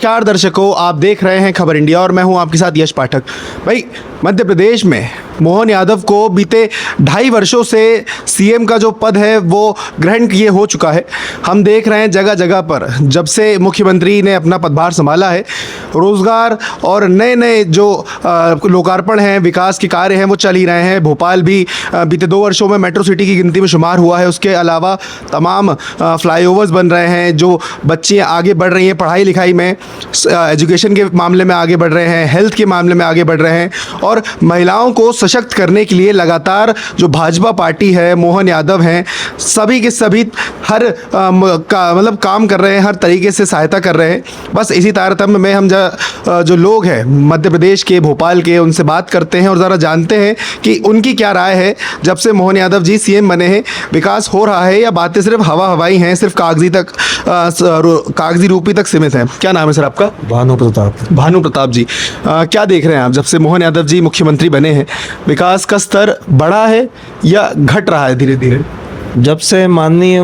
नमस्कार दर्शकों, आप देख रहे हैं खबर इंडिया और मैं हूं आपके साथ यश पाठक। भाई, मध्य प्रदेश में मोहन यादव को बीते 2.5 वर्षों से सीएम का जो पद है वो ग्रहण किए हो चुका है। हम देख रहे हैं जगह जगह पर जब से मुख्यमंत्री ने अपना पदभार संभाला है, रोजगार और नए नए जो लोकार्पण हैं, विकास के कार्य हैं वो चल ही रहे हैं। भोपाल भी बीते 2 वर्षों में मेट्रो सिटी की गिनती में शुमार हुआ है। उसके अलावा तमाम फ्लाईओवर्स बन रहे हैं, जो बच्चे आगे बढ़ रही हैं पढ़ाई लिखाई में, एजुकेशन के मामले में आगे बढ़ रहे हैं, हेल्थ के मामले में आगे बढ़ रहे हैं और महिलाओं को सशक्त करने के लिए लगातार जो भाजपा पार्टी है, मोहन यादव हैं, सभी के सभी हर काम कर रहे हैं, हर तरीके से सहायता कर रहे हैं। बस इसी तारतम्य में हम जो लोग हैं मध्य प्रदेश के, भोपाल के, उनसे बात करते हैं और ज़रा जानते हैं कि उनकी क्या राय है। जब से मोहन यादव जी सीएम बने हैं, विकास हो रहा है या बातें सिर्फ हवा हवाई हैं, सिर्फ कागजी रूपी तक सीमित हैं? क्या नाम है सर आपका? भानु प्रताप जी, क्या देख रहे हैं आप? जब से मोहन यादव जी मुख्यमंत्री बने हैं, विकास का स्तर बढ़ा है या घट रहा है धीरे धीरे? जब से माननीय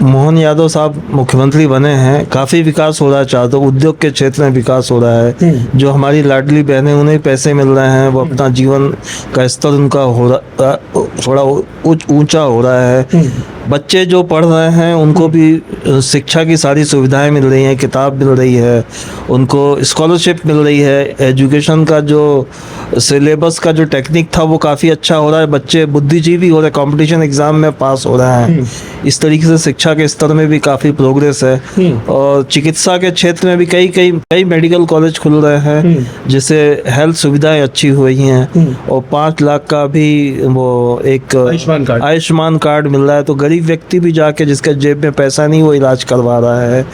मोहन यादव साहब मुख्यमंत्री बने हैं, काफ़ी विकास हो रहा है। चाहते उद्योग के क्षेत्र में विकास हो रहा है। जो हमारी लाडली बहनें, उन्हें पैसे मिल रहे हैं, वो अपना जीवन का स्तर उनका थोड़ा ऊंचा हो रहा है। बच्चे जो पढ़ रहे हैं उनको भी शिक्षा की सारी सुविधाएं मिल रही हैं, किताब मिल रही है, उनको स्कॉलरशिप मिल रही है। एजुकेशन का जो सिलेबस का जो टेक्निक था वो काफ़ी अच्छा हो रहा है। बच्चे बुद्धिजीवी हो रहे हैं, कंपटीशन एग्ज़ाम में पास हो रहे हैं। इस तरीके से शिक्षा के स्तर में भी काफ़ी प्रोग्रेस है। और चिकित्सा के क्षेत्र में भी कई मेडिकल कॉलेज खुल रहे हैं, जिससे हेल्थ सुविधाएं अच्छी हुई हैं। और 5 लाख का भी वो एक आयुष्मान कार्ड मिल रहा है, तो गरीब व्यक्ति भी जाके, जिसके जेब में पैसा नहीं, वो इलाज करवा रहा है।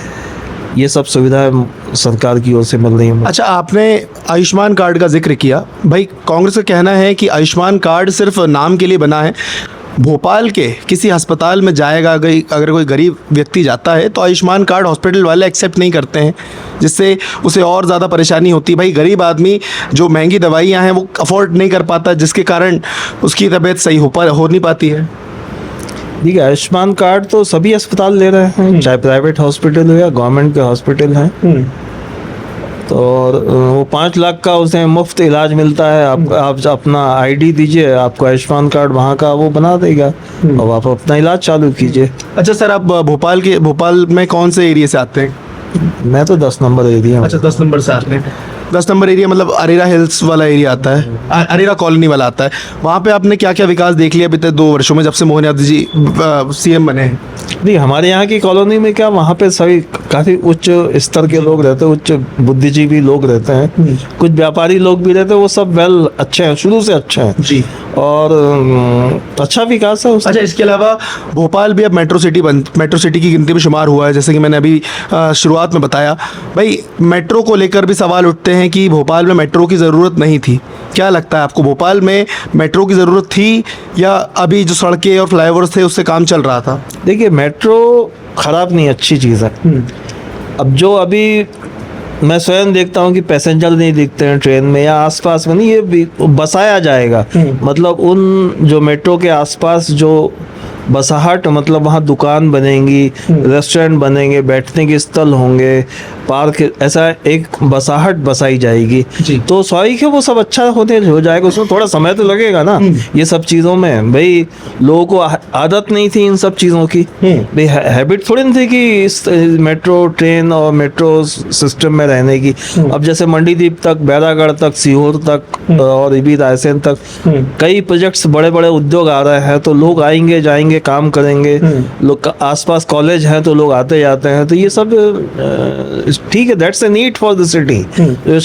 ये सब सुविधाएं सरकार की ओर से मिल रही हैं। अच्छा, आपने आयुष्मान कार्ड का जिक्र किया। भाई, कांग्रेस का कहना है कि आयुष्मान कार्ड सिर्फ नाम के लिए बना है। भोपाल के किसी अस्पताल में जाएगा अगर कोई गरीब व्यक्ति जाता है तो आयुष्मान कार्ड हॉस्पिटल वाले एक्सेप्ट नहीं करते हैं, जिससे उसे और ज़्यादा परेशानी होती है। भाई, गरीब आदमी जो महंगी दवाइयाँ हैं वो अफोर्ड नहीं कर पाता, जिसके कारण उसकी तबीयत सही हो नहीं पाती है। ठीक है, आयुष्मान कार्ड तो सभी अस्पताल ले रहे हैं, चाहे प्राइवेट हॉस्पिटल हो या गवर्नमेंट के हॉस्पिटल हैं। तो वो 5 लाख का उसे मुफ्त इलाज मिलता है। आप अपना आईडी दीजिए, आपको आयुष्मान कार्ड वहाँ का वो बना देगा और आप अपना इलाज चालू कीजिए। अच्छा सर, आप भोपाल में कौन से एरिया से आते हैं? मैं तो 10 नंबर एरिया। अच्छा, 10 नंबर से आते हैं। 10 नंबर एरिया मतलब अरेरा हिल्स वाला एरिया आता है, अरेरा कॉलोनी वाला आता है। वहाँ पे आपने क्या क्या विकास देख लिया बीते 2 वर्षों में, जब से मोहन यादव जी सीएम बने हैं? नहीं, हमारे यहाँ की कॉलोनी में क्या, वहाँ पे सभी काफ़ी उच्च स्तर के लोग रहते हैं, उच्च बुद्धिजीवी लोग रहते हैं, कुछ व्यापारी लोग भी रहते हैं। वो सब अच्छे हैं, शुरू से अच्छे हैं जी, और अच्छा विकास है उसका। अच्छा, इसके अलावा भोपाल भी अब मेट्रो सिटी की गिनती में शुमार हुआ है, जैसे कि मैंने अभी शुरुआत में बताया। भाई, मेट्रो को लेकर भी सवाल उठते हैं कि भोपाल में मेट्रो की ज़रूरत नहीं थी। क्या लगता है आपको, भोपाल में मेट्रो की ज़रूरत थी या अभी जो सड़कें और फ्लाईओवर्स थे उससे काम चल रहा था? देखिए, मेट्रो ख़राब नहीं, अच्छी चीज़ है। अब जो अभी मैं स्वयं देखता हूँ कि पैसेंजर नहीं दिखते हैं ट्रेन में या आसपास में, नहीं, ये भी बसाया जाएगा। मतलब उन जो मेट्रो के आसपास जो बसाहट, मतलब वहाँ दुकान बनेंगी, रेस्टोरेंट बनेंगे, बैठने के स्थल होंगे, पार्क, ऐसा एक बसाहट बसाई जाएगी। तो स्वाभाविक है वो सब अच्छा हो जाएगा। उसमें थोड़ा समय तो लगेगा ना ये सब चीज़ों में। भाई, लोगों को आदत नहीं थी इन सब चीज़ों की, भाई हैबिट थोड़ी नहीं थी कि इस मेट्रो ट्रेन और मेट्रो सिस्टम में रहने की। अब जैसे मंडीदीप तक, बैरागढ़ तक, सीहोर तक और भी रायसेन तक कई प्रोजेक्ट्स, बड़े बड़े उद्योग आ रहे हैं, तो लोग आएंगे जाएंगे, काम करेंगे। लोग आसपास कॉलेज हैं तो लोग आते जाते हैं, तो ये सब ठीक है, that's a need for the city.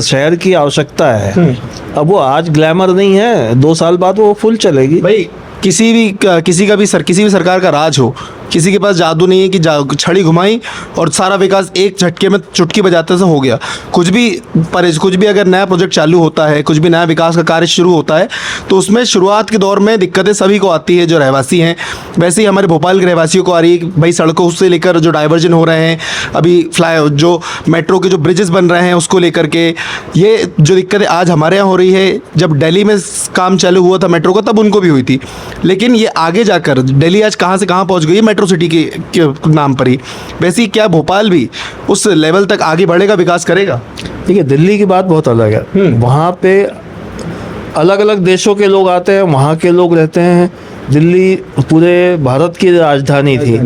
शहर की आवश्यकता है। अब वो आज ग्लैमर नहीं है, 2 साल बाद वो फुल चलेगी। भाई, किसी भी सरकार का राज हो, किसी के पास जादू नहीं है कि छड़ी घुमाई और सारा विकास एक झटके में चुटकी बजाते से हो गया। कुछ भी अगर नया प्रोजेक्ट चालू होता है, कुछ भी नया विकास का कार्य शुरू होता है, तो उसमें शुरुआत के दौर में दिक्कतें सभी को आती है जो रहवासी हैं। वैसे ही हमारे भोपाल के रहवासियों को आ रही है। भाई, सड़कों से लेकर जो डाइवर्जन हो रहे हैं, अभी जो मेट्रो के जो ब्रिजेस बन रहे हैं उसको लेकर के, ये जो दिक्कतें आज हमारे यहाँ हो रही है, जब दिल्ली में काम चालू हुआ था मेट्रो का तब उनको भी हुई थी। लेकिन ये आगे जाकर दिल्ली आज कहाँ से कहाँ पहुँच गई है, मेट्रो सिटी के नाम पर ही, वैसे ही क्या भोपाल भी उस लेवल तक आगे बढ़ेगा, विकास करेगा? देखिए, दिल्ली की बात बहुत अलग है। वहाँ पे अलग अलग देशों के लोग आते हैं, वहाँ के लोग रहते हैं। दिल्ली पूरे भारत की राजधानी थी,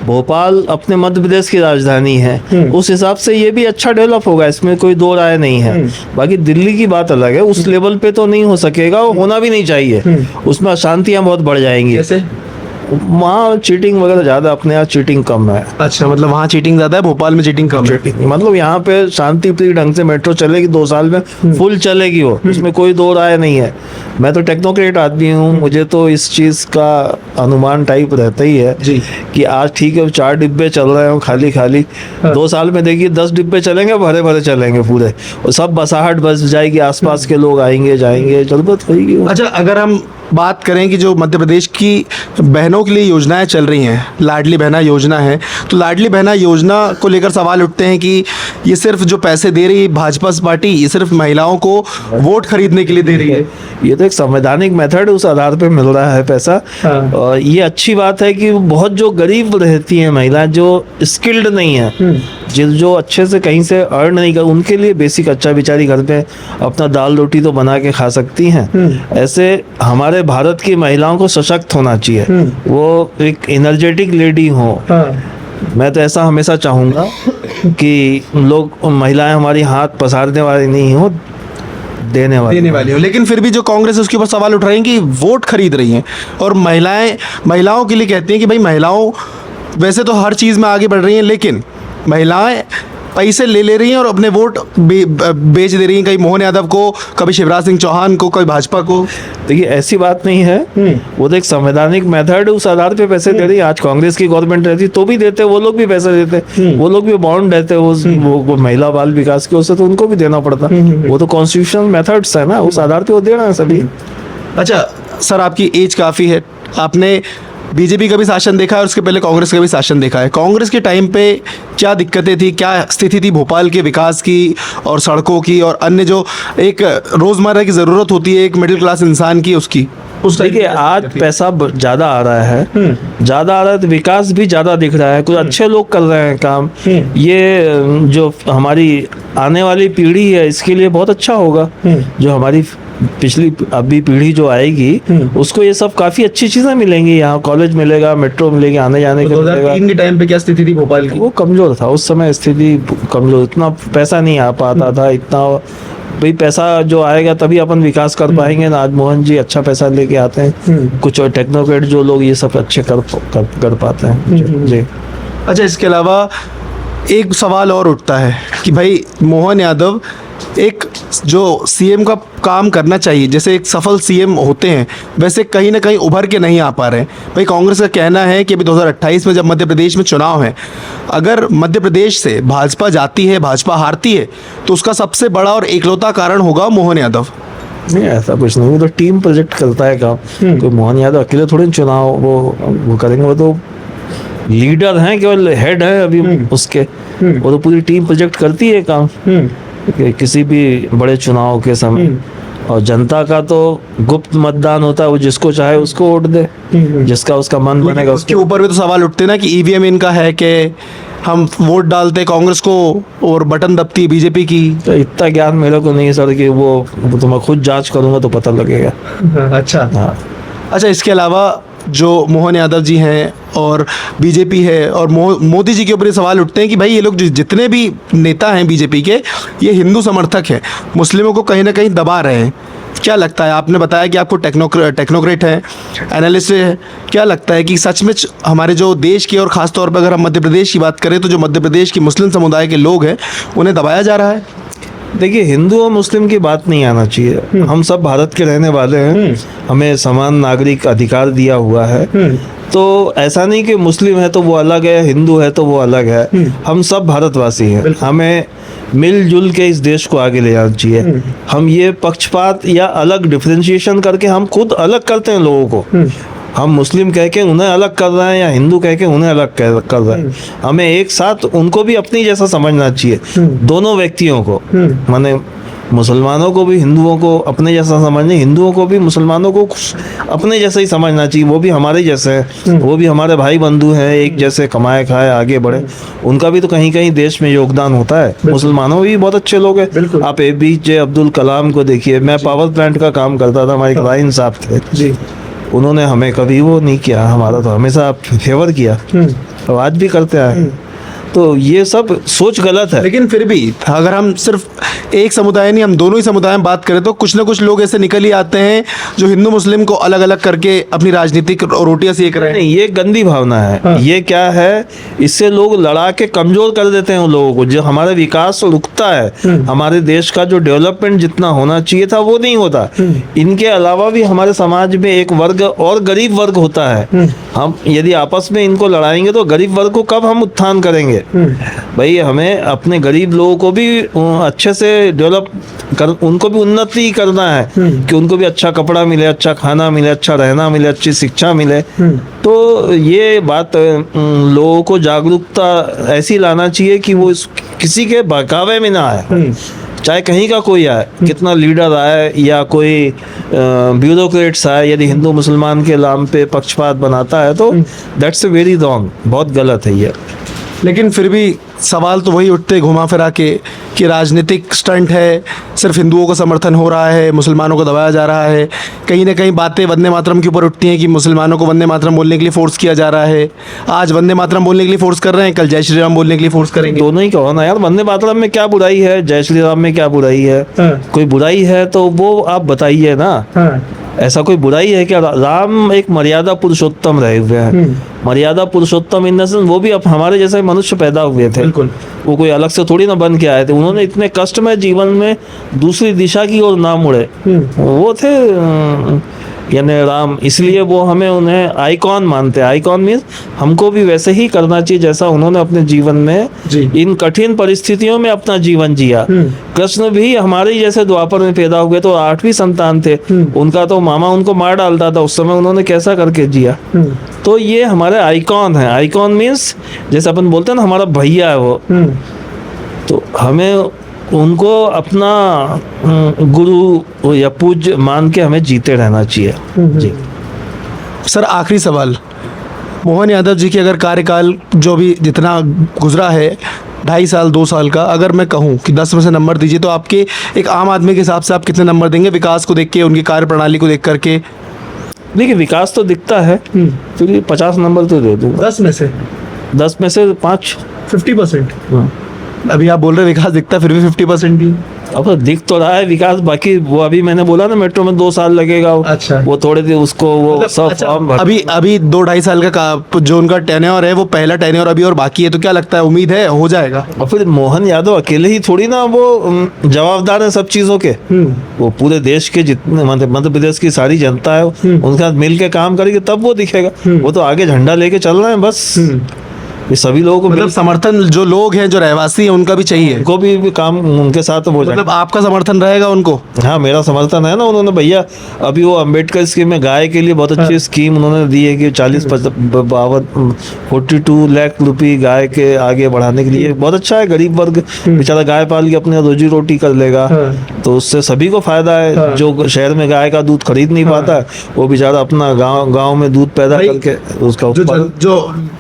भोपाल अपने मध्य प्रदेश की राजधानी है। उस हिसाब से ये भी अच्छा डेवलप होगा, इसमें कोई दो राय नहीं है। बाकी दिल्ली की बात अलग है, उस लेवल पे तो नहीं हो सकेगा, वो होना भी नहीं चाहिए। उसमें अशांतियाँ बहुत बढ़ जाएंगी। कैसे? वहाँ चीटिंग वगैरह ज़्यादा, अपने यहाँ चीटिंग कम है। अच्छा, मतलब वहाँ चीटिंग ज़्यादा है, भोपाल में चीटिंग कम है। मतलब यहाँ पे शांति प्रिय ढंग से मेट्रो चलेगी, 2 साल में फुल चलेगी वो, इसमें कोई दो राय नहीं है। मैं तो टेक्नोक्रेट आदमी हूँ, मुझे तो इस चीज़ का अनुमान टाइप रहता ही है जी। कि आज ठीक है 4 डिब्बे चल रहे हो खाली खाली, 2 साल में देखिए 10 डिब्बे चलेंगे, भरे भरे चलेंगे पूरे, और सब बसाहट बस जाएगी, आसपास के लोग आएंगे जाएंगे, जरूरत होगी। अच्छा, अगर हम बात करें कि जो मध्य प्रदेश की बहनों के लिए योजनाएं चल रही हैं, लाडली बहना योजना है, तो लाडली बहना योजना को लेकर सवाल उठते हैं कि ये सिर्फ जो पैसे दे रही है भाजपा पार्टी, ये सिर्फ महिलाओं को वोट खरीदने के लिए दे रही है। ये तो एक संवैधानिक मेथड है, उस आधार पे मिल रहा है पैसा। और ये अच्छी बात है कि बहुत जो गरीब रहती हैं महिलाएं, जो स्किल्ड नहीं है, जो अच्छे से कहीं से अर्न नहीं कर, उनके लिए बेसिक अच्छा, बेचारी घर पे अपना दाल रोटी तो बना के खा सकती हैं। ऐसे हमारे भारत की महिलाओं को सशक्त होना चाहिए, वो एक एनर्जेटिक लेडी हो। मैं तो ऐसा हमेशा चाहूँगा कि लोग, महिलाएं हमारी हाथ पसारने वाली नहीं हो, देने वाली हो। लेकिन फिर भी जो कांग्रेस है उसके ऊपर सवाल उठ रहे हैं कि वोट खरीद रही हैं, और महिलाओं के लिए कहती हैं कि भाई महिलाओं वैसे तो हर चीज़ में आगे बढ़ रही हैं, लेकिन महिलाएं पैसे ले रही हैं और अपने वोट बेच दे रही हैं, कभी मोहन यादव को, कभी शिवराज सिंह चौहान को, कभी भाजपा को। देखिए, ऐसी बात नहीं है, वो तो एक संवैधानिक मेथड है, उस आधार पे पैसे दे रही है। आज कांग्रेस की गवर्नमेंट रहती तो भी देते, वो लोग भी पैसे देते, वो लोग भी बाउंड रहते, वो महिला बाल विकास की ओर से, तो उनको भी देना पड़ता। वो तो कॉन्स्टिट्यूशनल मेथड्स है ना, उस आधार पे वो दे रहे हैं सभी। अच्छा सर, आपकी एज काफ़ी है, आपने बीजेपी का भी शासन देखा है और उसके पहले कांग्रेस का भी शासन देखा है। कांग्रेस के टाइम पे क्या दिक्कतें थी, क्या स्थिति थी भोपाल के विकास की और सड़कों की और अन्य जो एक रोज़मर्रा की ज़रूरत होती है एक मिडिल क्लास इंसान की, उसकी? उस देखिए, आज पैसा ज़्यादा आ रहा है, ज़्यादा आ रहा है तो विकास भी ज़्यादा दिख रहा है, कुछ अच्छे लोग कर रहे हैं काम। ये जो हमारी आने वाली पीढ़ी है, इसके लिए बहुत अच्छा होगा। जो हमारी पिछली अभी पीढ़ी जो आएगी, उसको ये सब काफ़ी अच्छी चीज़ें मिलेंगी। यहाँ कॉलेज मिलेगा, मेट्रो मिलेगी, आने जाने का मिलेगा। 2003 के टाइम पे क्या स्थिति थी भोपाल की? वो कमज़ोर था उस समय, स्थिति कमज़ोर, इतना पैसा नहीं आ पाता था, इतना भाई पैसा जो आएगा तभी अपन विकास कर पाएंगे ना। आज मोहन जी अच्छा पैसा लेके आते हैं, कुछ और टेक्नोक्रेट जो लोग ये सब अच्छे कर पाते हैं जी। अच्छा, इसके अलावा एक सवाल और उठता है कि भाई मोहन यादव एक जो सीएम का काम करना चाहिए, जैसे एक सफल सीएम होते हैं, वैसे कहीं ना कहीं उभर के नहीं आ पा रहे हैं। भाई कांग्रेस का कहना है कि अभी 2028 में जब मध्य प्रदेश में चुनाव है, अगर मध्य प्रदेश से भाजपा जाती है, भाजपा हारती है, तो उसका सबसे बड़ा और एकलौता कारण होगा मोहन यादव। नहीं, ऐसा कुछ नहीं, वो तो टीम प्रोजेक्ट करता है काम। कोई मोहन यादव अकेले थोड़ी चुनाव वो करेंगे, वो तो लीडर हैं, केवल हेड है अभी उसके। वो तो पूरी टीम प्रोजेक्ट करती है काम किसी भी बड़े चुनाव के समय। और जनता का तो गुप्त मतदान होता है, वो जिसको चाहे उसको वोट दे, जिसका उसका मन बनेगा उसके ऊपर भी तो सवाल उठते ना कि ईवीएम इनका है कि हम वोट डालते कांग्रेस को और बटन दबती बीजेपी की। तो इतना ज्ञान मेरे को नहीं है सर कि वो तो मैं खुद जांच करूंगा तो पता लगेगा। अच्छा हाँ। अच्छा, इसके अलावा जो मोहन यादव जी हैं और बीजेपी है और मोदी जी के ऊपर ये सवाल उठते हैं कि भाई ये लोग जितने भी नेता हैं बीजेपी के, ये हिंदू समर्थक हैं, मुस्लिमों को कहीं ना कहीं दबा रहे हैं। क्या लगता है, आपने बताया कि आपको टेक्नोक्रेट है, एनालिस्ट है, क्या लगता है कि सचमुच हमारे जो देश के और ख़ास तौर पर अगर हम मध्य प्रदेश की बात करें तो जो मध्य प्रदेश की मुस्लिम समुदाय के लोग हैं उन्हें दबाया जा रहा है? देखिए, हिंदू और मुस्लिम की बात नहीं आना चाहिए। हम सब भारत के रहने वाले हैं, हमें समान नागरिक अधिकार दिया हुआ है। तो ऐसा नहीं कि मुस्लिम है तो वो अलग है, हिंदू है तो वो अलग है। हम सब भारतवासी हैं, हमें मिलजुल के इस देश को आगे ले जाना चाहिए। हम ये पक्षपात या अलग डिफरेंशिएशन करके हम खुद अलग करते हैं लोगों को। हम मुस्लिम कह के उन्हें अलग कर रहे हैं या हिंदू कह के उन्हें अलग कर रहे हैं। हमें एक साथ उनको भी अपनी जैसा समझना चाहिए, दोनों व्यक्तियों को। माने मुसलमानों को भी हिंदुओं को अपने जैसा समझने, हिंदुओं को भी मुसलमानों को अपने जैसा ही समझना चाहिए। वो भी हमारे जैसे हैं, वो भी हमारे भाई बंधु हैं, एक जैसे कमाए खाए आगे बढ़े। उनका भी तो कहीं कहीं देश में योगदान होता है। मुसलमानों भी बहुत अच्छे लोग हैं। आप APJ अब्दुल कलाम को देखिए, मैं पावर प्लांट का काम करता था, हमारे क्लाइंट साहब थे जी। उन्होंने हमें कभी वो नहीं किया, हमारा तो हमेशा फेवर किया, तो आज भी करते आए। तो ये सब सोच गलत है। लेकिन फिर भी अगर हम सिर्फ एक समुदाय नहीं, हम दोनों ही समुदाय में बात करें तो कुछ ना कुछ लोग ऐसे निकल ही आते हैं जो हिंदू मुस्लिम को अलग अलग करके अपनी राजनीतिक रोटियां सेक रहे हैं। नहीं, ये गंदी भावना है। हाँ। ये क्या है, इससे लोग लड़ा के कमजोर कर देते हैं उन लोगों को। जो हमारा विकास रुकता है, हमारे देश का जो डेवलपमेंट जितना होना चाहिए था वो नहीं होता। इनके अलावा भी हमारे समाज में एक वर्ग और गरीब वर्ग होता है। हम यदि आपस में इनको लड़ाएंगे तो गरीब वर्ग को कब हम उत्थान करेंगे? भाई हमें अपने गरीब लोगों को भी अच्छे से डेवलप कर, उनको भी उन्नति करना है कि उनको भी अच्छा कपड़ा मिले, अच्छा खाना मिले, अच्छा रहना मिले, अच्छी शिक्षा मिले। तो ये बात लोगों को जागरूकता ऐसी लाना चाहिए कि वो किसी के बहकावे में ना आए, चाहे कहीं का कोई आए, कितना लीडर आए या कोई ब्यूरोक्रेट्स आए। यदि हिंदू मुसलमान के नाम पे पक्षपात बनाता है तो दैट्स ए वेरी रॉन्ग, बहुत गलत है ये। लेकिन फिर भी सवाल तो वही उठते घुमा फिरा के कि राजनीतिक स्टंट है, सिर्फ हिंदुओं को समर्थन हो रहा है, मुसलमानों को दबाया जा रहा है। कहीं ना कहीं बातें वंदे मातरम के ऊपर उठती हैं कि मुसलमानों को वंदे मातरम बोलने के लिए फोर्स किया जा रहा है। आज वंदे मातरम बोलने के लिए फोर्स कर रहे हैं, कल जय श्री राम बोलने के लिए फोर्स करेंगे। दोनों ही कहो ना यार, वंदे मातरम में क्या बुराई है, जय श्री राम में क्या बुराई है? कोई बुराई है तो वो आप बताइए ना। ऐसा कोई बुराई है क्या? राम एक मर्यादा पुरुषोत्तम रहे हुए हैं। मर्यादा पुरुषोत्तम इन द सेंस वो भी अब हमारे जैसे मनुष्य पैदा हुए थे। बिल्कुल। वो कोई अलग से थोड़ी ना बन के आए थे। उन्होंने इतने कष्ट में जीवन में दूसरी दिशा की ओर ना मुड़े, वो थे यानी राम। इसलिए वो हमें उन्हें आइकॉन मानते हैं। आइकॉन मीन्स हमको भी वैसे ही करना चाहिए जैसा उन्होंने अपने जीवन में इन कठिन परिस्थितियों में अपना जीवन जिया। कृष्ण भी हमारे जैसे द्वापर में पैदा हुए तो 8वीं संतान थे। उनका तो मामा उनको मार डालता था, उस समय उन्होंने कैसा करके जिया। तो ये हमारे आइकॉन है। आइकॉन मीन्स जैसे अपन बोलते हैं ना, हमारा भैया है वो। तो हमें उनको अपना गुरु या पूज्य मान के हमें जीते रहना चाहिए। जी सर, आखिरी सवाल, मोहन यादव जी की अगर कार्यकाल जो भी जितना गुजरा है 2.5 साल 2 साल का, अगर मैं कहूँ कि 10 में से नंबर दीजिए तो आपके एक आम आदमी के हिसाब से आप कितने नंबर देंगे? विकास को देख के, उनकी कार्य प्रणाली को देख करके। देखिए, विकास तो दिखता है, तो 50 नंबर तो दे दूँगा। 10 में से 5 50%। अभी आप बोल रहे विकास दिखता, फिर भी 50% ही। अब तो दिख तो रहा है विकास, बाकी वो अभी मैंने बोला ना मेट्रो में 2 साल लगेगा। अच्छा। वो थोड़े दिन उसको वो मतलब, सब अच्छा, फॉर्म भर। अभी 2-2.5 साल का जो उनका टेन्योर है वो पहला टेन्योर अभी और बाकी है, तो क्या लगता है, उम्मीद है हो जाएगा? और फिर मोहन यादव अकेले ही थोड़ी ना वो जवाबदार है सब चीजों के। वो पूरे देश के जितने मध्य प्रदेश की सारी जनता है उनके साथ मिल के काम करेगी तब वो दिखेगा। वो तो आगे झंडा लेके चल रहे हैं बस। ये सभी लोगों को मतलब समर्थन जो लोग हैं, जो रहवासी हैं, उनका भी चाहिए। उनको भी काम उनके साथ हो जाए। मतलब आपका समर्थन रहेगा उनको? हाँ, मेरा समर्थन है ना। उन्होंने भैया अभी वो अम्बेडकर स्कीम में गाय के लिए बहुत अच्छी स्कीम उन्होंने दी है कि 42 लाख रुपए गाय के आगे बढ़ाने के लिए। बहुत अच्छा है। गरीब वर्ग बेचारा गाय पाल के अपने रोजी रोटी कर लेगा, तो उससे सभी को फायदा है। जो शहर में गाय का दूध खरीद नहीं पाता है वो बेचारा अपना गाँव में दूध पैदा करके उसका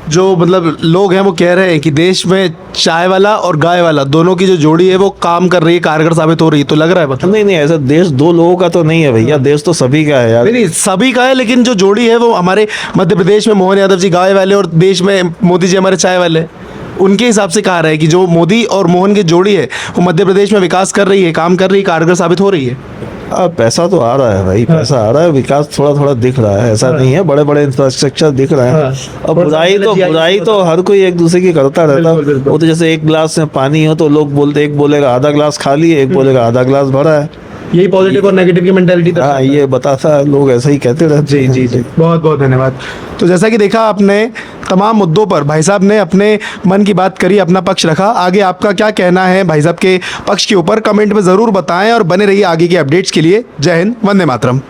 जो मतलब लोग हैं वो कह रहे हैं कि देश में चाय वाला और गाय वाला दोनों की जो जोड़ी है वो काम कर रही है, कारगर साबित हो रही है, तो लग रहा है मतलब? नहीं, ऐसा देश 2 लोगों का तो नहीं है भैया, देश तो सभी का है यार। नहीं, सभी का है, लेकिन जो जोड़ी है वो हमारे मध्य प्रदेश में मोहन यादव जी गाय वाले और देश में मोदी जी हमारे चाय वाले। उनके हिसाब से कहा रहा है कि जो मोदी और मोहन की जोड़ी है वो मध्य प्रदेश में विकास कर रही है, काम कर रही है, कारगर साबित हो रही है। पैसा तो आ रहा है भाई, पैसा आ रहा है, विकास थोड़ा थोड़ा दिख रहा है, ऐसा नहीं है, बड़े बड़े इंफ्रास्ट्रक्चर दिख रहे हैं। अब बुराई तो हर कोई एक दूसरे की करता रहता है। वो तो जैसे एक गिलास में पानी हो तो लोग बोलते, एक बोलेगा आधा गिलास खाली है, एक बोलेगा आधा गिलास भरा है। यही पॉजिटिव और नेगेटिव की मेंटालिटी। हाँ, ये बताता है, लोग ऐसे ही कहते रहते हैं। जी। बहुत बहुत धन्यवाद। तो जैसा कि देखा आपने, तमाम मुद्दों पर भाई साहब ने अपने मन की बात करी, अपना पक्ष रखा। आगे आपका क्या कहना है भाई साहब के पक्ष के ऊपर, कमेंट में ज़रूर बताएं और बने रहिए आगे के अपडेट्स के लिए। जय हिंद, वंदे मातरम।